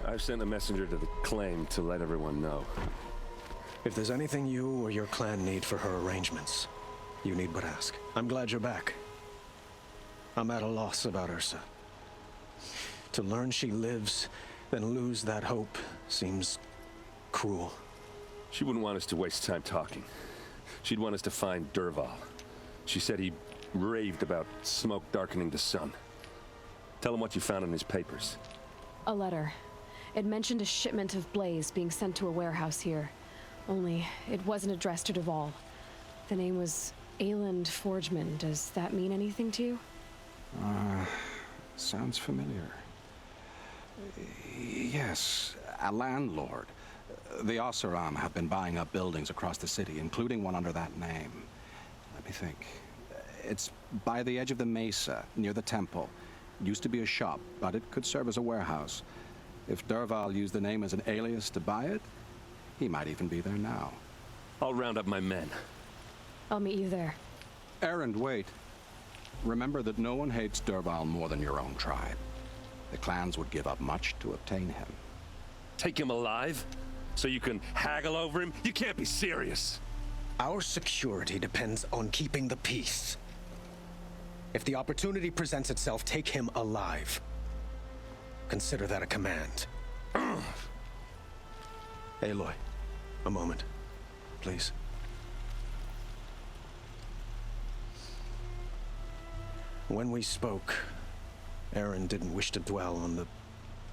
I've sent a messenger to the claim to let everyone know. If there's anything you or your clan need for her arrangements, you need but ask. I'm glad you're back. I'm at a loss about Ursa. To learn she lives, then lose that hope seems cruel. She wouldn't want us to waste time talking. She'd want us to find Dervahl. She said he raved about smoke darkening the sun. Tell him what you found in his papers. A letter. It mentioned a shipment of blaze being sent to a warehouse here. Only, it wasn't addressed to Dervahl. The name was Ayland Forgeman. Does that mean anything to you? Sounds familiar. Yes, a landlord. The Oseram have been buying up buildings across the city, including one under that name. Let me think. It's by the edge of the mesa, near the temple. It used to be a shop, but it could serve as a warehouse. If Dervahl used the name as an alias to buy it, he might even be there now. I'll round up my men. I'll meet you there. Erend, wait. Remember that no one hates Dervahl more than your own tribe. The clans would give up much to obtain him. Take him alive? So you can haggle over him? You can't be serious. Our security depends on keeping the peace. If the opportunity presents itself, take him alive. Consider that a command. Aloy, a moment, please. When we spoke, Erend didn't wish to dwell on the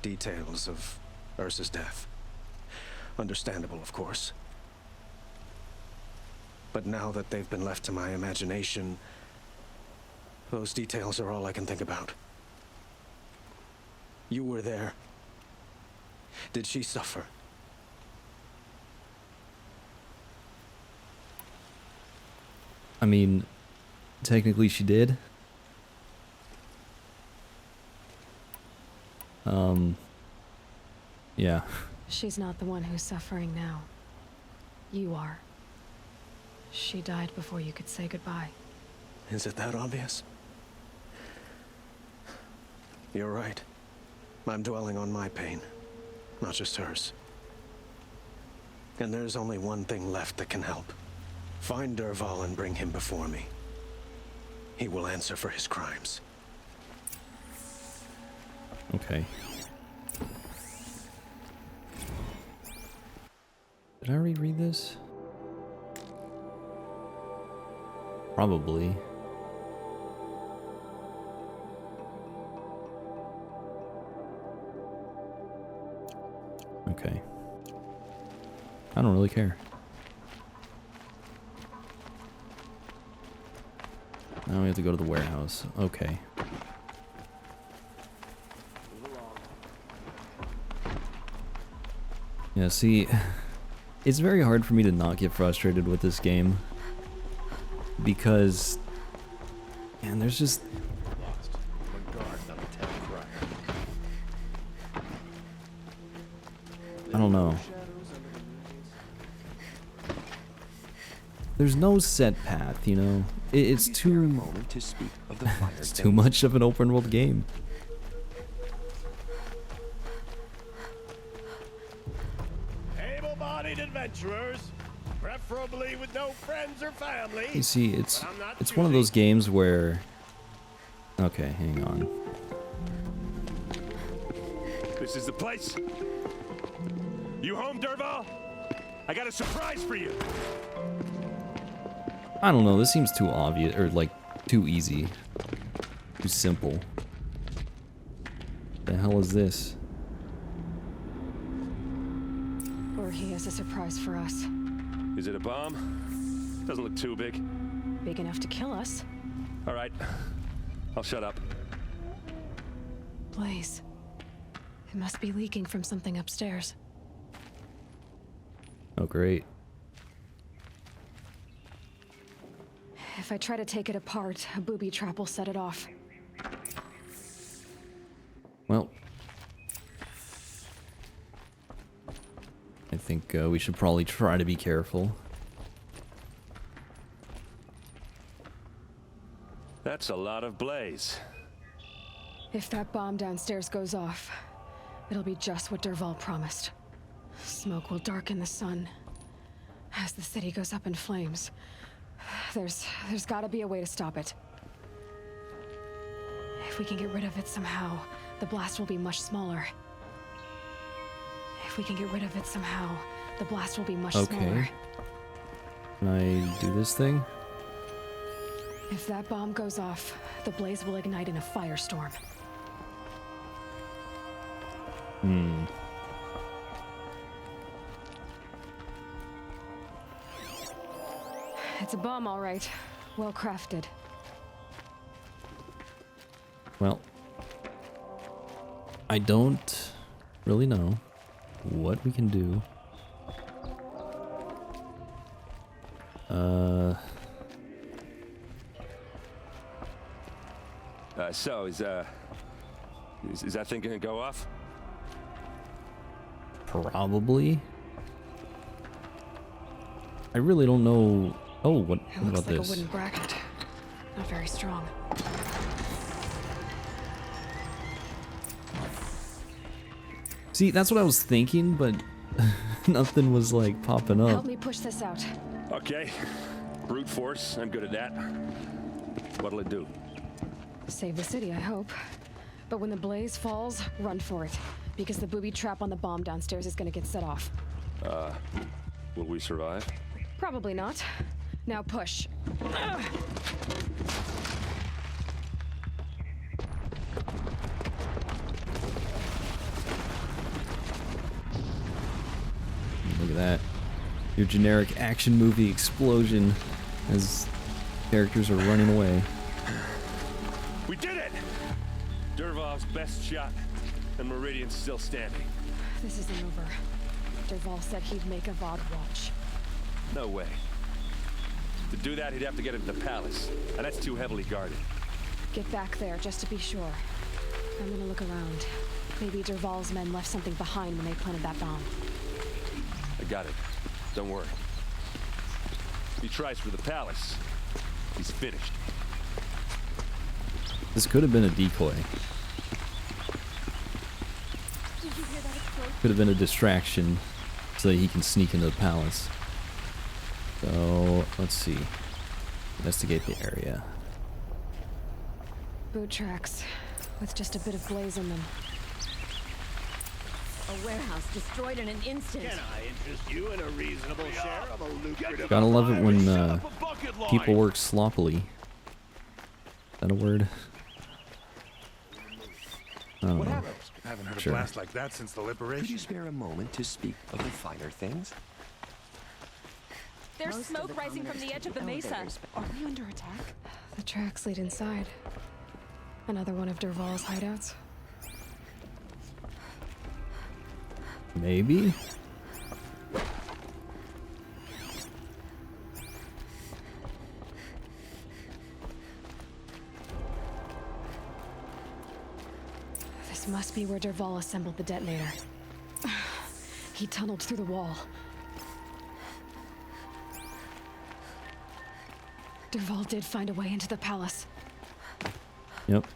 details of Ursa's death. Understandable, of course. But now that they've been left to my imagination, those details are all I can think about. You were there. Did she suffer? I mean, technically she did. Yeah. She's not the one who's suffering now. You are. She died before you could say goodbye. Is it that obvious? You're right. I'm dwelling on my pain, not just hers. And there's only one thing left that can help. Find Dervahl and bring him before me. He will answer for his crimes. Okay. Did I already read this? Probably. Okay. I don't really care. Now we have to go to the warehouse. Okay. Yeah, see, it's very hard for me to not get frustrated with this game. Because, man, there's just... I don't know. There's no set path, you know? It's too... It's too much of an open world game. Able-bodied adventurers, preferably with no friends or family. You see, it's one of those games where... Okay, hang on. This is the place. You home, Dervahl? I got a surprise for you. I don't know, this seems too obvious, or like, too easy. Too simple. The hell is this? Or he has a surprise for us. Is it a bomb? Doesn't look too big. Big enough to kill us. All right, I'll shut up. Blaze. It must be leaking from something upstairs. Oh, great. If I try to take it apart, a booby trap will set it off. Well, I think we should probably try to be careful. That's a lot of blaze. If that bomb downstairs goes off, It'll be just what Dervahl promised. Smoke will darken the sun. As the city goes up in flames, there's gotta be a way to stop it. If we can get rid of it somehow, the blast will be much smaller. If we can get rid of it somehow, the blast will be much smaller. Can I do this thing? If that bomb goes off, the blaze will ignite in a firestorm. It's a bomb, all right. Well crafted. Well, I don't really know what we can do. So is that thing gonna go off? Probably. I really don't know. Oh, what It looks about like this? a wooden bracket. Not very strong. See, that's what I was thinking, but nothing was like popping up. Help me push this out. Okay. Brute force, I'm good at that. What'll it do? Save the city, I hope. But when the blaze falls, run for it. Because the booby trap on the bomb downstairs is gonna get set off. Will we survive? Probably not. Now push. Look at that. Your generic action movie explosion as characters are running away. We did it! Dervahl's best shot, and Meridian's still standing. This isn't over. Dervahl said he'd make a VOD watch. No way. To do that, he'd have to get into the palace, and that's too heavily guarded. Get back there, just to be sure. I'm gonna look around. Maybe Dervahl's men left something behind when they planted that bomb. I got it. Don't worry. If he tries for the palace, he's finished. This could have been a decoy. Could have been a distraction so that he can sneak into the palace. So, let's see. Investigate the area. Boot tracks, with just a bit of blaze in them. A warehouse destroyed in an instant. Can I interest you in a reasonable share of a lucrative... Gotta love it when Set up a bucket line. people work sloppily. Is that a word? I don't know. Haven't heard Sure. a blast like that since the liberation. Could you spare a moment to speak of the finer things? There's smoke rising from the edge of the mesa. Are we under attack? The tracks lead inside. Another one of Dervahl's hideouts. Maybe? This must be where Dervahl assembled the detonator. He tunneled through the wall. Dervahl did find a way into the palace. Yep.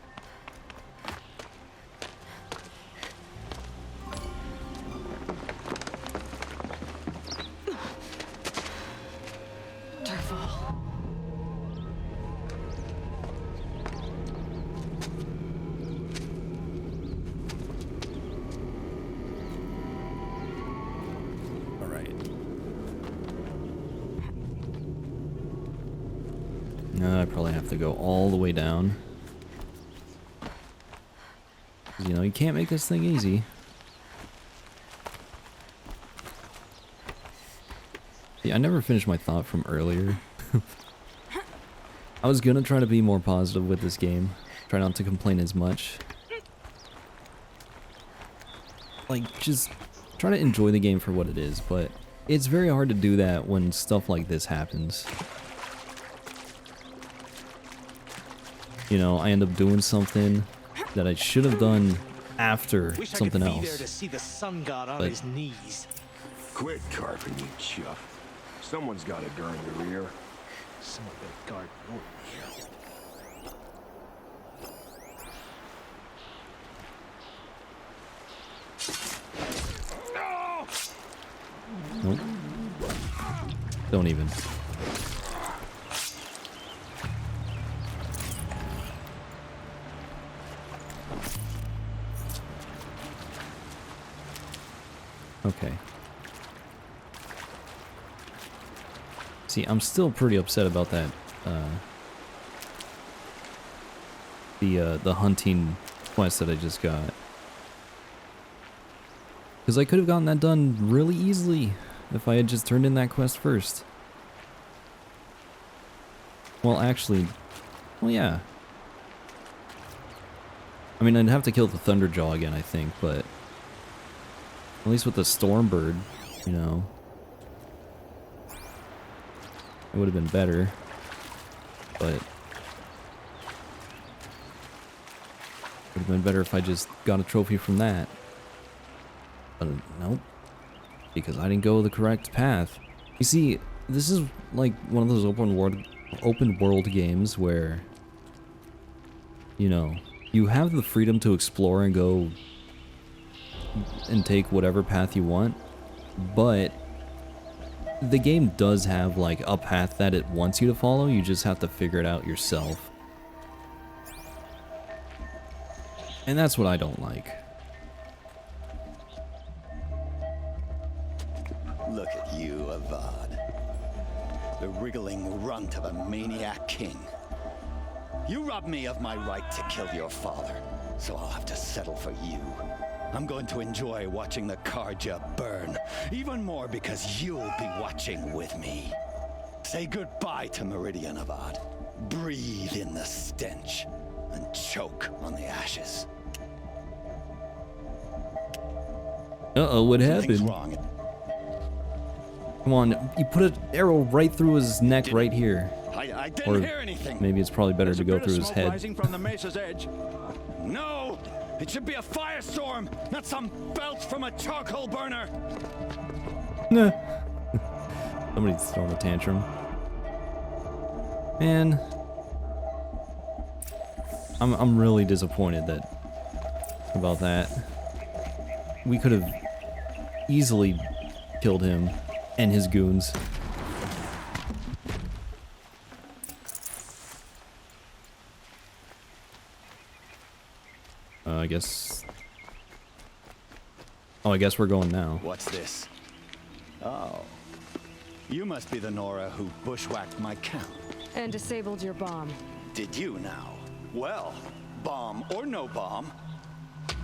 Dervahl. All right. I probably have to go all the way down. 'Cause, you know, you can't make this thing easy. Yeah, I never finished my thought from earlier. I was gonna try to be more positive with this game. Try not to complain as much. Like, just try to enjoy the game for what it is, but it's very hard to do that when stuff like this happens. You know, I end up doing something that I should have done after something Wish I could be there else. to see the sun god on But- his knees. Quit carping, you chuff. Someone's got to guard the rear. Someone better guard Norton here. Nope. Don't even. Okay. See, I'm still pretty upset about that, the hunting quest that I just got. Because I could have gotten that done really easily if I had just turned in that quest first. Well, actually, well, yeah. I mean, I'd have to kill the Thunderjaw again, I think, but at least with the Stormbird, you know, it would have been better, but it would have been better if I just got a trophy from that. But nope, because I didn't go the correct path. You see, this is like one of those open world games where, you know, you have the freedom to explore and go and take whatever path you want, but the game does have like a path that it wants you to follow. You just have to figure it out yourself. And that's what I don't like. Look at you, Avad. The wriggling runt of a maniac king. You robbed me of my right to kill your father, so I'll have to settle for you. I'm going to enjoy watching the Karja burn, even more because you'll be watching with me. Say goodbye to Meridian, Avad. Breathe in the stench and choke on the ashes. Uh-oh, what Something's happened? wrong. Come on, you put an arrow right through his neck right here. I didn't hear anything. Maybe it's probably better to go through his head. Rising from the mesa's edge. No! It should be a firestorm, not some belch from a charcoal burner. Nah. Somebody's throwing a tantrum. Man, I'm really disappointed about that. We could have easily killed him and his goons. I guess... Oh, I guess we're going now. What's this? Oh. You must be the Nora who bushwhacked my camp. And disabled your bomb. Did you now? Well, bomb or no bomb,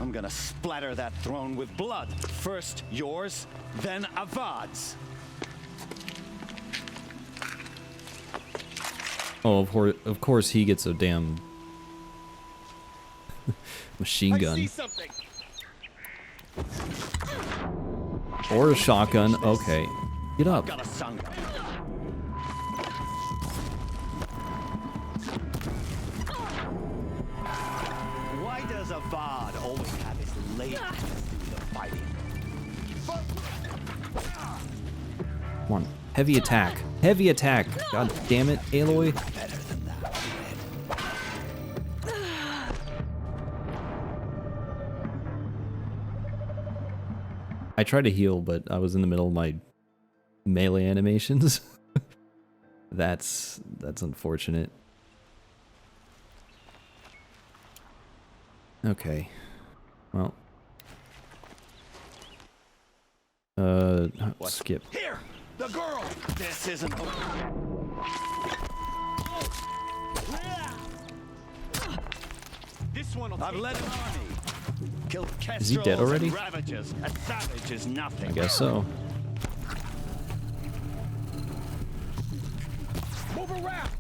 I'm gonna splatter that throne with blood. First yours, then Avad's. Oh, of course he gets a damn machine gun. I see something. Or a shotgun. Okay. Get up. Got a son. Why does Avad always have his lady do the fighting? Come on. Heavy attack. Heavy attack. God damn it, Aloy. Better than that. I tried to heal, but I was in the middle of my melee animations. That's unfortunate. Okay. Well. Skip. Here, the girl. This isn't. This one. I've led an army. Killed Kestrels. Is he dead already? And ravages. A savage is nothing. I guess so. Move around.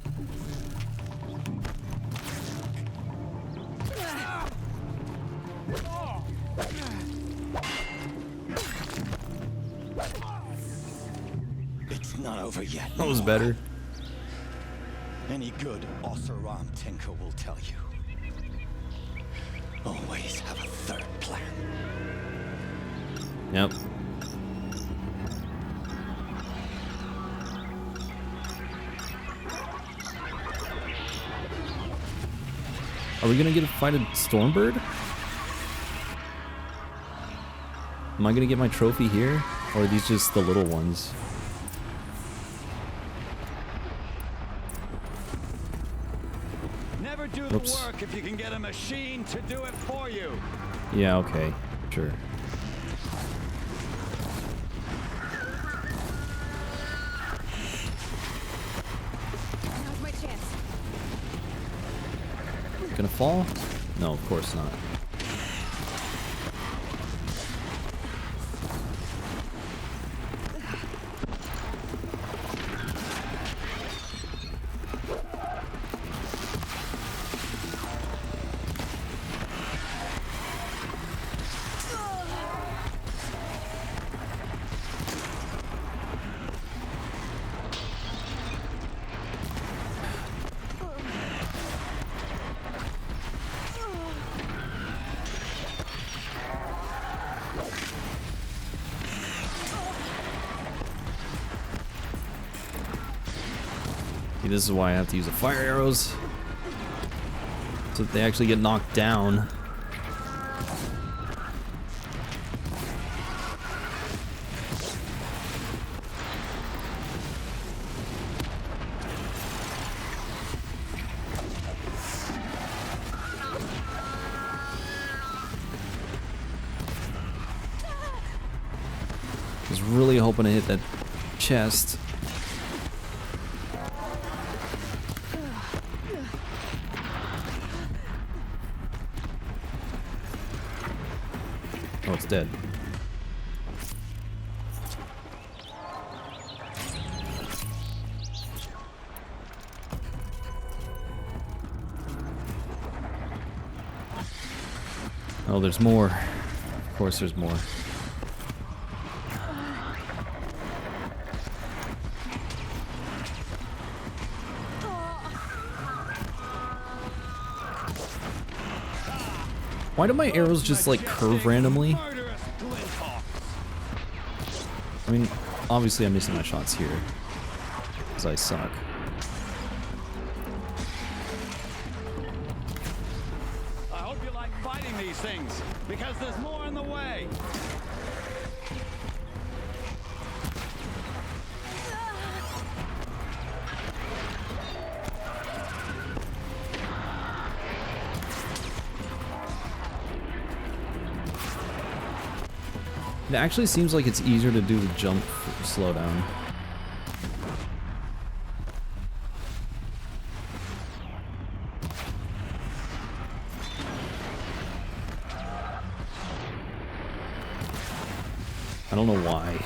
It's not over yet. That was better. Any good Oseram tinker will tell you. Always have a third plan. Yep. Are we gonna get to fight a Stormbird? Am I gonna get my trophy here? Or are these just the little ones? Never do Whoops. the work if you can get a machine to do it for you. Yeah, okay. Sure. Now's my chance. Gonna fall? No, of course not. See, this is why I have to use the fire arrows. So that they actually get knocked down. I was really hoping to hit that chest. Oh, it's dead. Oh, there's more. Of course there's more. Why do my arrows just like curve randomly? I mean, obviously I'm missing my shots here, because I suck. I hope you like fighting these things, because there's more in the way. It actually seems like it's easier to do the jump slowdown. I don't know why.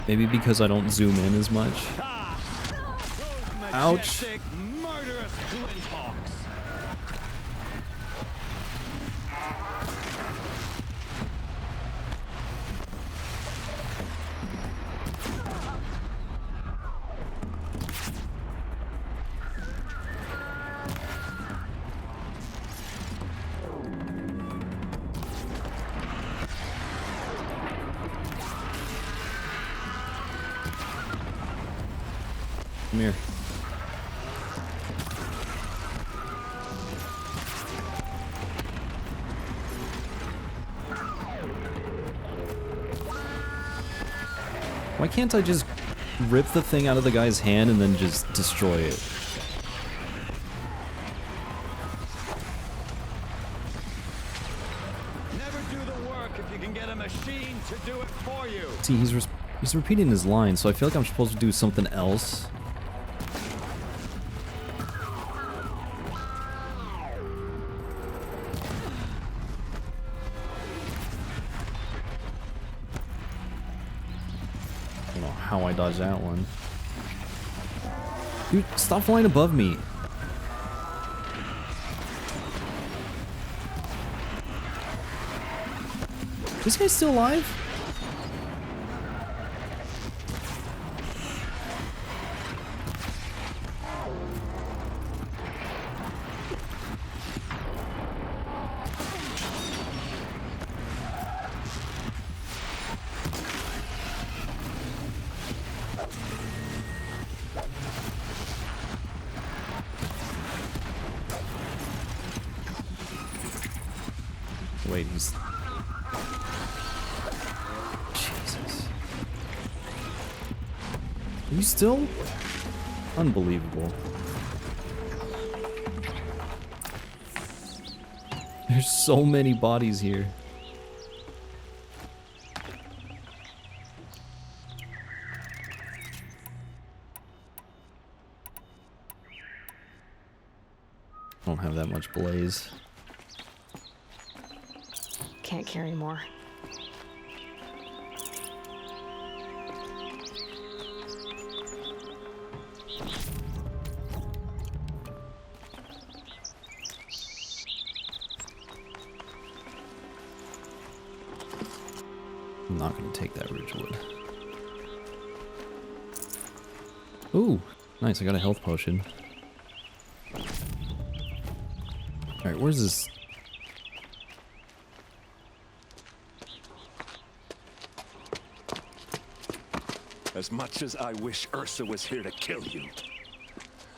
Maybe because I don't zoom in as much. Ouch. Murderous Glinthawks. Come here. Why can't I just rip the thing out of the guy's hand and then just destroy it? Never do the work if you can get a machine to do it for you. See, he's repeating his line, so I feel like I'm supposed to do something else. I don't know how I dodged that one. Dude, stop flying above me. This guy's still alive? Wait, he's... Jesus. Are you still? Unbelievable. There's so many bodies here. I don't have that much blaze. Can't carry more. I'm not gonna take that ridgewood. Ooh, nice, I got a health potion. Alright, where's this? As much as I wish Ursa was here to kill you,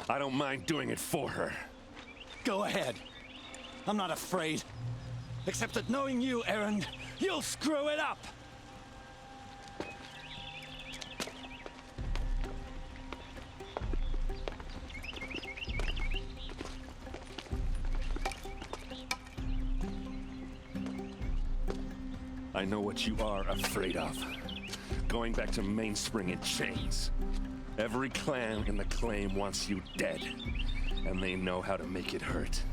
I don't mind doing it for her. Go ahead. I'm not afraid. Except that knowing you, Erend, you'll screw it up! I know what you are afraid of. Going back to Mainspring in chains. Every clan in the claim wants you dead. And they know how to make it hurt.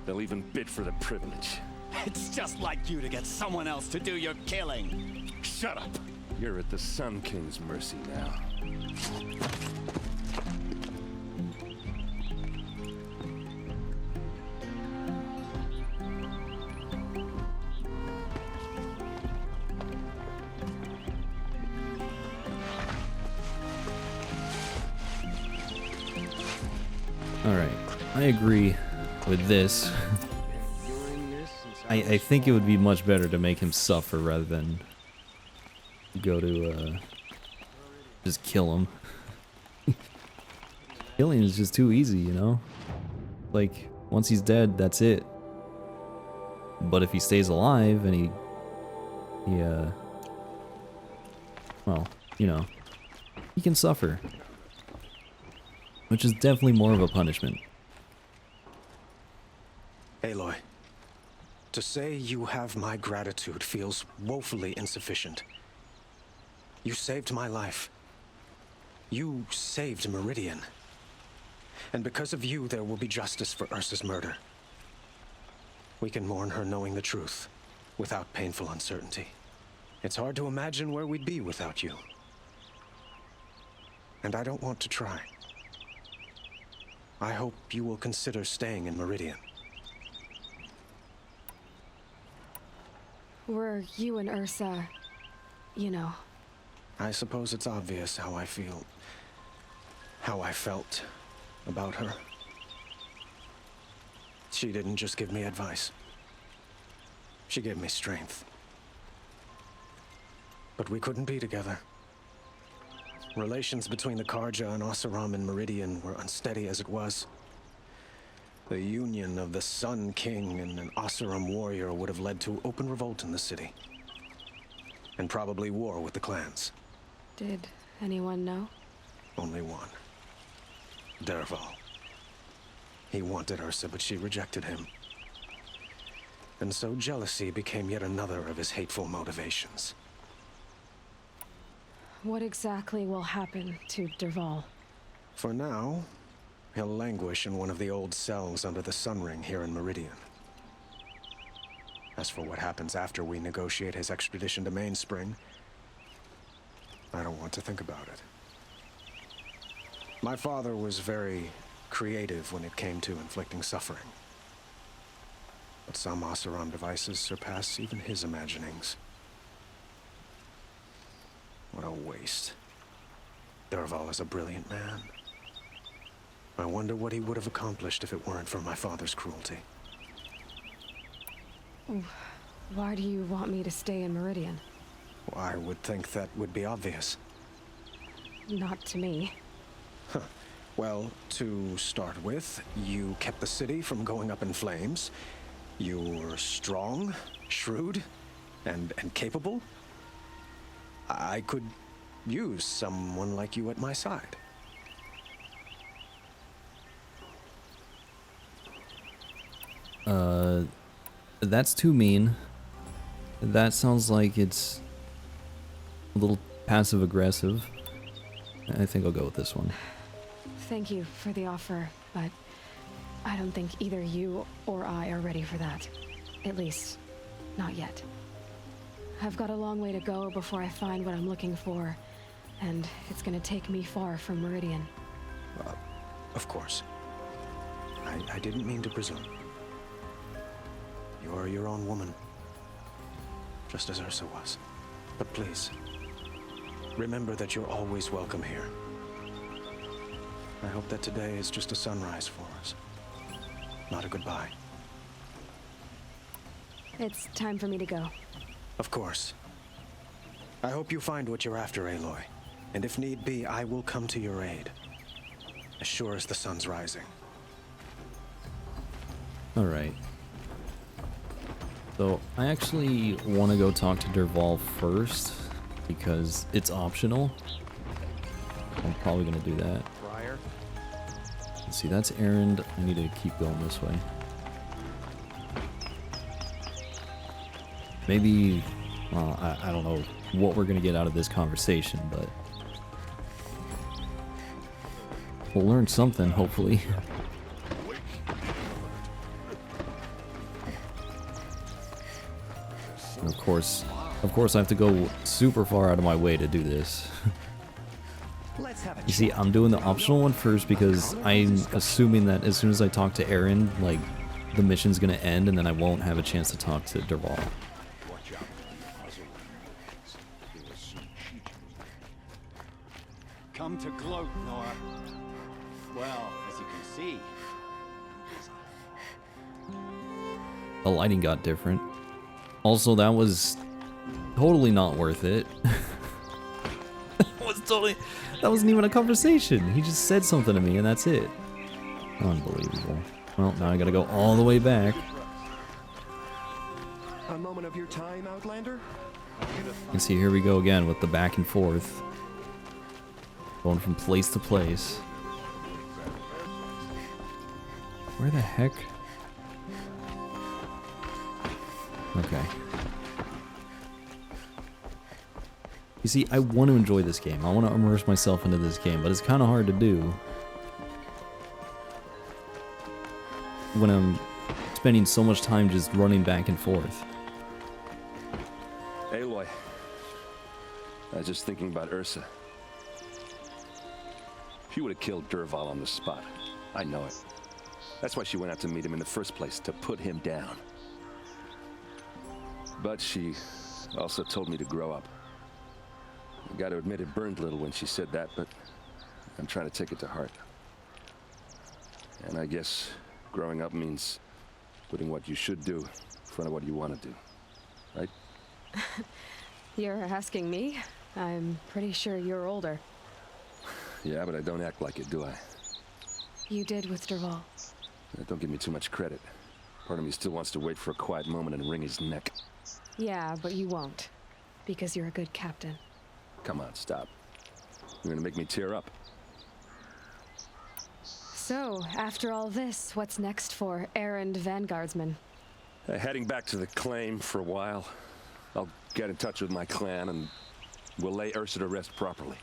They'll even bid for the privilege. It's just like you to get someone else to do your killing. Shut up! You're at the Sun King's mercy now. Alright, I agree with this. I think it would be much better to make him suffer rather than go to, just kill him. Killing is just too easy, you know? Like, once he's dead, that's it. But if he stays alive and he well, you know, he can suffer. Which is definitely more of a punishment. Aloy, to say you have my gratitude feels woefully insufficient. You saved my life. You saved Meridian. And because of you, there will be justice for Ursa's murder. We can mourn her knowing the truth, without painful uncertainty. It's hard to imagine where we'd be without you. And I don't want to try. I hope you will consider staying in Meridian. Were you and Ursa, you know... I suppose it's obvious how I feel... how I felt about her. She didn't just give me advice. She gave me strength. But we couldn't be together. Relations between the Karja and Oseram and Meridian were unsteady as it was. The union of the Sun King and an Oseram warrior would have led to open revolt in the city. And probably war with the clans. Did anyone know? Only one. Dervahl. He wanted Ursa, but she rejected him. And so jealousy became yet another of his hateful motivations. What exactly will happen to Dervahl? For now, he'll languish in one of the old cells under the Sun Ring here in Meridian. As for what happens after we negotiate his extradition to Mainspring, I don't want to think about it. My father was very creative when it came to inflicting suffering. But some Oseram devices surpass even his imaginings. What a waste. Dervahl is a brilliant man. I wonder what he would have accomplished if it weren't for my father's cruelty. Why do you want me to stay in Meridian? Well, I would think that would be obvious. Not to me. Huh. Well, to start with, you kept the city from going up in flames. You were strong, shrewd, and capable. I could use someone like you at my side. That's too mean. That sounds like it's a little passive-aggressive. I think I'll go with this one. Thank you for the offer, but I don't think either you or I are ready for that. At least, not yet. I've got a long way to go before I find what I'm looking for, and it's gonna take me far from Meridian. Of course. I didn't mean to presume. You're your own woman, just as Ursa was. But please, remember that you're always welcome here. I hope that today is just a sunrise for us, not a goodbye. It's time for me to go. Of course. I hope you find what you're after, Aloy. And if need be, I will come to your aid. As sure as the sun's rising. Alright. So, I actually want to go talk to Dervahl first, because it's optional. I'm probably going to do that. Let's see, that's errand. I need to keep going this way. Maybe, I don't know what we're going to get out of this conversation, but we'll learn something, hopefully. And of course, I have to go super far out of my way to do this. You see, I'm doing the optional one first because I'm assuming that as soon as I talk to Aaron, like, the mission's gonna end and then I won't have a chance to talk to Dervahl. Come to gloat, Nora. Well, as you can see, The lighting got different. Also, that was totally not worth it. That wasn't even a conversation. He just said something to me and that's it. Unbelievable. Well, now I gotta go all the way back. A moment of your time, Outlander? You can see, here we go again with the back and forth. Going from place to place. Where the heck? Okay. You see, I want to enjoy this game. I want to immerse myself into this game, but it's kind of hard to do when I'm spending so much time just running back and forth. Aloy, I was just thinking about Ursa. She would have killed Dervahl on the spot. I know it. That's why she went out to meet him in the first place, to put him down. But she also told me to grow up. I gotta admit it burned a little when she said that, but I'm trying to take it to heart. And I guess growing up means putting what you should do in front of what you want to do, right? You're asking me? I'm pretty sure you're older. Yeah, but I don't act like it, do I? You did with Dervahl. Don't give me too much credit. Part of me still wants to wait for a quiet moment and wring his neck. Yeah, but you won't. Because you're a good captain. Come on, stop. You're gonna make me tear up. So, after all this, what's next for errand vanguardsman? Heading back to the claim for a while. I'll get in touch with my clan and we'll lay Ursa to rest properly.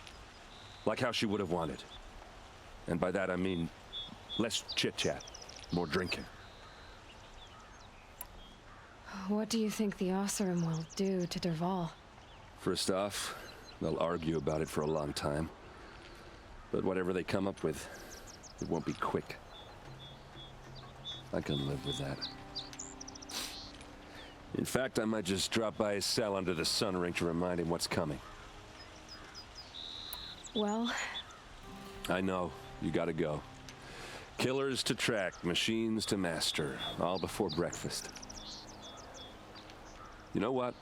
Like how she would have wanted. And by that I mean less chit-chat, more drinking. What do you think the Oseram will do to Dervahl? First off, they'll argue about it for a long time. But whatever they come up with, it won't be quick. I can live with that. In fact, I might just drop by his cell under the sun ring to remind him what's coming. Well... I know, you gotta go. Killers to track, machines to master, all before breakfast. You know what?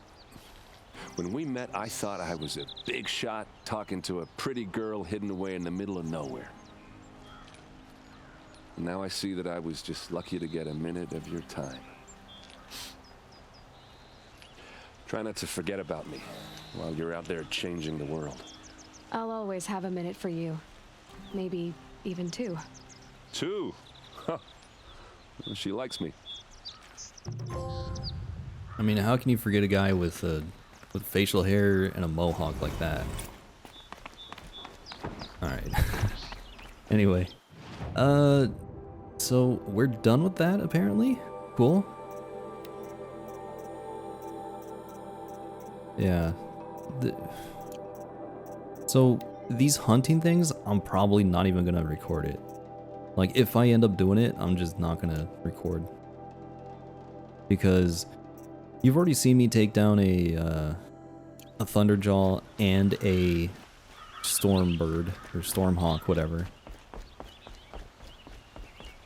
When we met, I thought I was a big shot talking to a pretty girl hidden away in the middle of nowhere. And now I see that I was just lucky to get a minute of your time. Try not to forget about me. while you're out there changing the world. I'll always have a minute for you. Maybe even two. Two? Huh. She likes me. I mean, how can you forget a guy with facial hair and a mohawk like that? Alright. Anyway. So we're done with that, apparently? Cool. Yeah. So, these hunting things, I'm probably not even gonna record it. Like, if I end up doing it, I'm just not gonna record. Because you've already seen me take down a Thunderjaw and a Stormbird, or Stormhawk, whatever.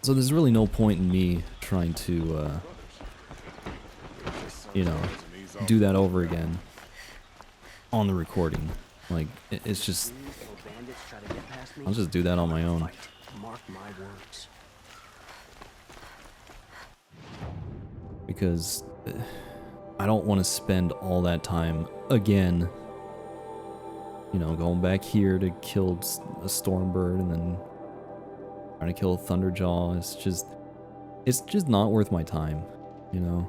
So there's really no point in me trying to, you know, do that over again on the recording. Like, it's just, I'll just do that on my own. Mark my words. Because I don't want to spend all that time again, you know, going back here to kill a Stormbird and then trying to kill a Thunderjaw. It's just not worth my time, you know?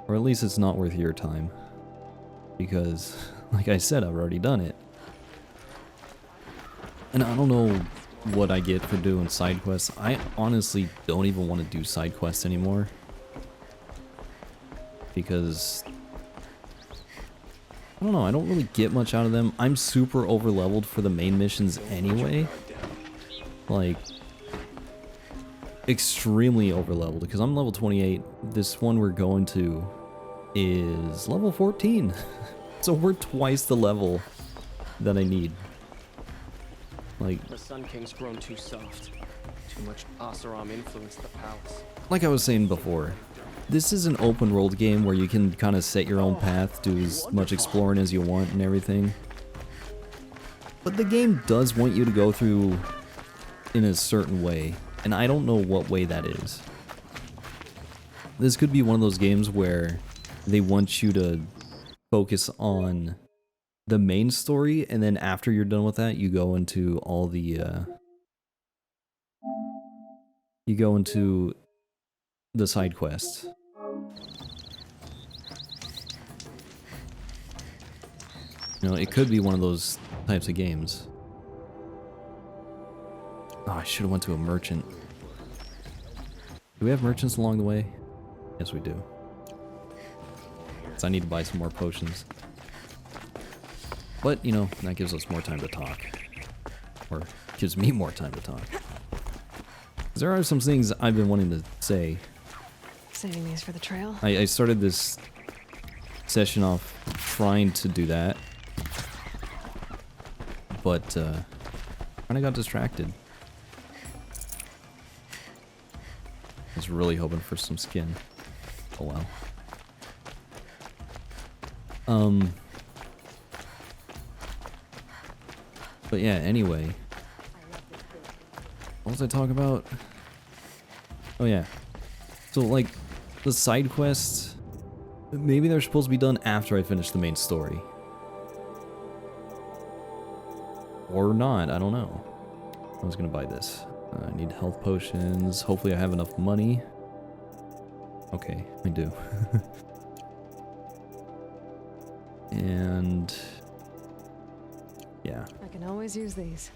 Or at least it's not worth your time. Because, like I said, I've already done it. And I don't know what I get for doing side quests. I honestly don't even want to do side quests anymore. Because I don't know, I don't really get much out of them. I'm super over leveled for the main missions anyway. Like, extremely over leveled because I'm level 28. This one we're going to is level 14. So we're twice the level that I need. Like, The Sun King's grown too soft. Too much Oseram influenced the palace. like I was saying before, this is an open world game where you can kind of set your own path, do as much exploring as you want and everything. But the game does want you to go through in a certain way, and I don't know what way that is. This could be one of those games where they want you to focus on the main story, and then after you're done with that, you go into all the, side quests. You know, it could be one of those types of games. Oh, I should have went to a merchant. Do we have merchants along the way? Yes, we do. So I need to buy some more potions. But, you know, that gives us more time to talk. Or gives me more time to talk. 'Cause there are some things I've been wanting to say. Saving these for the trail? I started this session off trying to do that. But, kinda got distracted. I was really hoping for some skin. Oh well. But yeah, anyway. What was I talking about? Oh yeah. So like, the side quests, maybe they're supposed to be done after I finish the main story. Or not, I don't know. I was gonna buy this. I need health potions. Hopefully I have enough money. Okay, I do. And yeah. I can always use these.